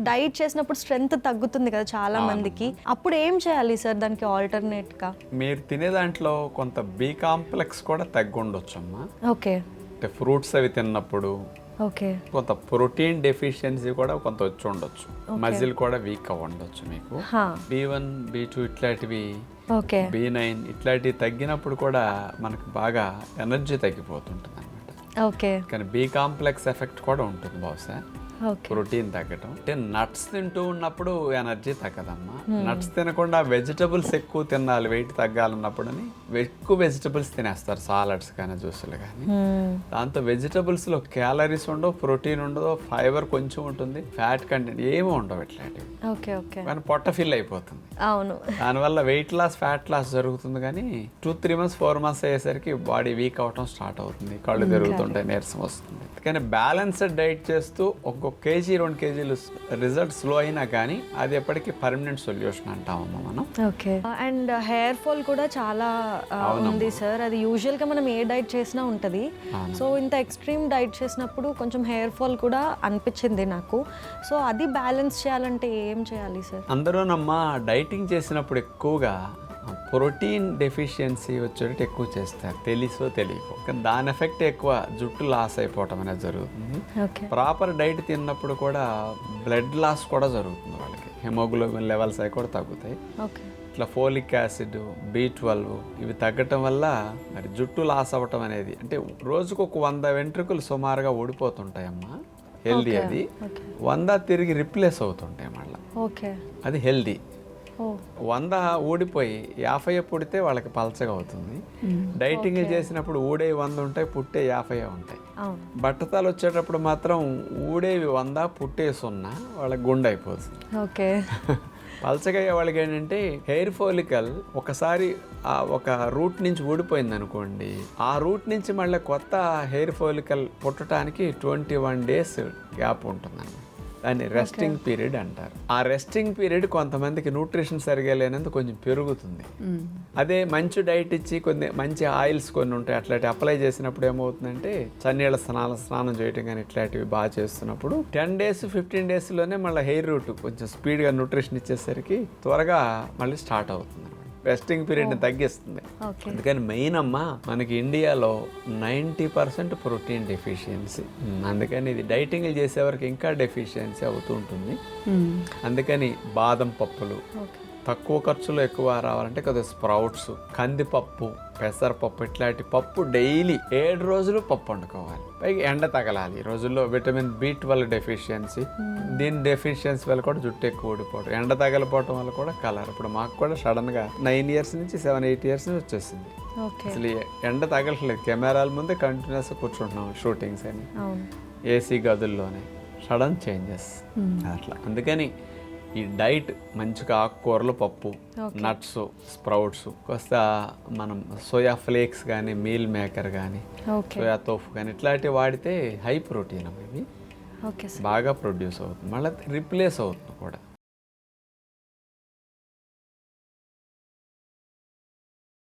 Diet చేసినప్పుడు strength తగ్గుతుంది కదా చాలా మందికి, అప్పుడు ఏం చేయాలి సార్ దానికి ఆల్టర్నేట్ గా? మీరు తినే దాంట్లో కొంత బి కాంప్లెక్స్ కూడా తగ్గి ఉండొచ్చమ్మా. ఓకే. అంటే ఫ్రూట్స్ అవి తిన్నప్పుడు ఓకే. కొంత ప్రోటీన్ డెఫిషియన్సీ కూడా కొంత వచ్చి ఉండొచ్చు, మజిల్ కూడా వీక్ అవ్వ ఉండొచ్చు మీకు. B1 B2 ఇట్లాంటివి, ఓకే, B9 ఇట్లాంటివి తగ్గినప్పుడు కూడా మనకు బాగా ఎనర్జీ తగ్గిపోతుంటుంది అనమాట. ఓకే. కానీ బి కాంప్లెక్స్ ఎఫెక్ట్ కూడా ఉంటుంది బహుశా, ప్రోటీన్ తగ్గటం. అంటే నట్స్ తింటూ ఉన్నప్పుడు ఎనర్జీ తగ్గదమ్మా. నట్స్ తినకుండా వెజిటబుల్స్ ఎక్కువ తినాలి వెయిట్ తగ్గాలన్నప్పుడు అని ఎక్కువ వెజిటబుల్స్ తినేస్తారు, సాలడ్స్ కానీ జ్యూసులు కానీ. దాంతో వెజిటబుల్స్లో క్యాలరీస్ ఉండవు, ప్రోటీన్ ఉండదు, ఫైబర్ కొంచెం ఉంటుంది, ఫ్యాట్ కంటెంట్ ఏమీ ఉండవు ఇట్లాంటివి. కానీ పొట్ట ఫిల్ అయిపోతుంది. అవును. దానివల్ల వెయిట్ లాస్, ఫ్యాట్ లాస్ జరుగుతుంది. కానీ 2-3 months 4 months అయ్యేసరికి బాడీ వీక్ అవటం స్టార్ట్ అవుతుంది, కళ్ళు తిరుగుతుంటాయి, నీరసం వస్తుంది. కానీ బ్యాలెన్స్డ్ డైట్ చేస్తూ ఒక్కొక్క కేజీ 2 kgs రిజల్ట్ స్లో అయినా కానీ అది ఎప్పటికీ పర్మనెంట్ సొల్యూషన్ అంటామమ్మా మనం. ఓకే. అండ్ హెయిర్ ఫాల్ కూడా చాలా ఉంది సార్. అది యూజువల్గా మనం ఏ డైట్ చేసినా ఉంటుంది. సో ఇంత ఎక్స్ట్రీమ్ డైట్ చేసినప్పుడు కొంచెం హెయిర్ ఫాల్ కూడా అనిపించింది నాకు. సో అది బ్యాలెన్స్ చేయాలంటే ఏం చేయాలి సార్? అందరూనమ్మా డైటింగ్ చేసినప్పుడు ఎక్కువగా ప్రోటీన్ డెఫిషియన్సీ వచ్చేటట్టు ఎక్కువ చేస్తారు, తెలుసో తెలియకో. కానీ దాని ఎఫెక్ట్ ఎక్కువ జుట్టు లాస్ అయిపోవటం అనేది జరుగుతుంది. ప్రాపర్ డైట్ తిన్నప్పుడు కూడా బ్లడ్ లాస్ కూడా జరుగుతుంది వాళ్ళకి, హిమోగ్లోబిన్ లెవెల్స్ అవి కూడా తగ్గుతాయి. ఇట్లా ఫోలిక్ యాసిడ్, B12 ఇవి తగ్గటం వల్ల మరి జుట్టు లాస్ అవ్వటం అనేది, అంటే రోజుకు ఒక 100 వెంట్రుకలు సుమారుగా ఊడిపోతుంటాయమ్మా. హెల్దీ అది 100 తిరిగి రిప్లేస్ అవుతుంటాయి మళ్ళీ. అది హెల్దీ. 100 ఊడిపోయి 50 పుడితే వాళ్ళకి పలచగా అవుతుంది. డైటింగ్ చేసినప్పుడు ఊడే 100 ఉంటాయి, పుట్టే 50 ఉంటాయి. బట్టతలు వచ్చేటప్పుడు మాత్రం ఊడేవి 100, పుట్టే 0, వాళ్ళకి గుండె అయిపోతుంది. పలచగా అయ్యే వాళ్ళకి ఏంటంటే హెయిర్ ఫాలికల్ ఒకసారి ఒక రూట్ నుంచి ఊడిపోయింది అనుకోండి, ఆ రూట్ నుంచి మళ్ళీ కొత్త హెయిర్ ఫాలికల్ పుట్టడానికి 21 days గ్యాప్ ఉంటుంది. దాన్ని రెస్టింగ్ పీరియడ్ అంటారు. ఆ రెస్టింగ్ పీరియడ్ కొంతమందికి న్యూట్రిషన్ సరిగా లేనందుకు కొంచెం పెరుగుతుంది. అదే మంచి డైట్ ఇచ్చి కొన్ని మంచి ఆయిల్స్ కొన్ని ఉంటాయి, అట్లాంటివి అప్లై చేసినప్పుడు ఏమవుతుందంటే చన్నీళ్ళ స్నానం చేయటం కానీ ఇట్లాంటివి బాగా చేస్తున్నప్పుడు 10 days 15 daysలోనే మళ్ళీ హెయిర్ రూట్ కొంచెం స్పీడ్గా న్యూట్రిషన్ ఇచ్చేసరికి త్వరగా మళ్ళీ స్టార్ట్ అవుతుంది. రెస్టింగ్ పీరియడ్ని తగ్గిస్తుంది. అందుకని మెయిన్ అమ్మా మనకి ఇండియాలో 90% ప్రోటీన్ డెఫిషియన్సీ. అందుకని ఇది డైటింగ్ చేసేవారికి ఇంకా డెఫిషియన్సీ అవుతూ ఉంటుంది. అందుకని బాదం పప్పులు తక్కువ ఖర్చులో ఎక్కువ రావాలంటే కొద్దిగా స్ప్రౌట్స్, కందిపప్పు, పెసరపప్పు ఇట్లాంటి పప్పు డైలీ 7 రోజులు పప్పు వండుకోవాలి. పైగా ఎండ తగలాలి. ఈ రోజుల్లో విటమిన్ B12 డెఫిషియన్సీ, దీని డెఫిషియన్సీ వల్ల కూడా జుట్టు ఎక్కువ ఊడిపోవడం, ఎండ తగలిపోవడం వల్ల కూడా కలర్. ఇప్పుడు మాకు కూడా సడన్గా 9 years నుంచి 7-8 years నుంచి వచ్చేసింది. అసలు ఎండ తగలట్లేదు, కెమెరాల ముందే కంటిన్యూస్ కూర్చుంటున్నాం షూటింగ్స్ అని, ఏసీ గదుల్లోనే. సడన్ చేంజెస్ అట్లా. అందుకని ఈ డైట్ మంచిగా ఆకుకూరలు, పప్పు, నట్స్, స్ప్రౌట్స్, కాస్త మనం సోయా ఫ్లేక్స్ కానీ, మీల్ మేకర్ కానీ, సోయా తోఫు కానీ ఇట్లాంటివి వాడితే హై ప్రోటీన్ అవి బాగా ప్రొడ్యూస్ అవుతుంది, మళ్ళీ రిప్లేస్ అవుతుంది కూడా.